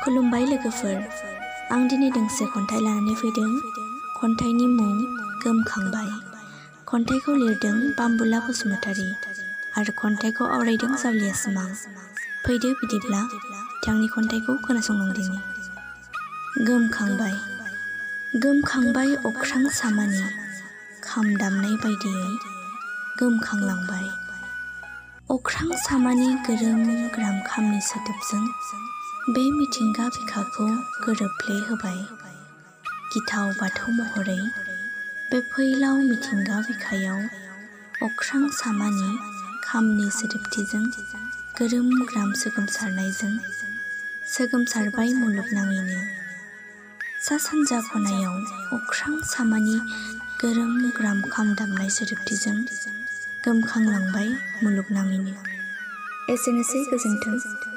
खुलुमबाय लोगोफोर, आं दिनै दोंसे खन्थाइ लानानै फैदों। खन्थाइनि मुं गोमखांबाय। खन्थाइखौ लिरदों बाम्बुला बसुमतारी आरो खन्थाइखौ आवरायदों जावलिया सिमां। फैदो बिदिब्ला बिथांनि खन्थाइखौ खोनासंलांदिनि। गोमखांबाय। गोमखांबाय अख्रां सामानि खाम दामनाय बायदियै गोमखांलांबाय। अख्रां सामानि गोरोम ग्राम खामनि सोदोबजों बे मिथिंगा बिखाखौ गोरोबफ्ले होबाय। गिथाव बाथौ महरै बे फैलाव मिथिंगा बिखायाव अख्रां सामानि खामनि सोदोबथिजों गोरोम ग्राम सोगोमसारनायजों सोगोमसारबाय मुलुगनाङैनो। सा सानजा खनायाव अख्रां सामानि गोरोम ग्राम खाम दामनाय सोदोबथिजों गोमखांलांबाय मुलुगनाङैनो। एसेनोसै, गोजोन्थों।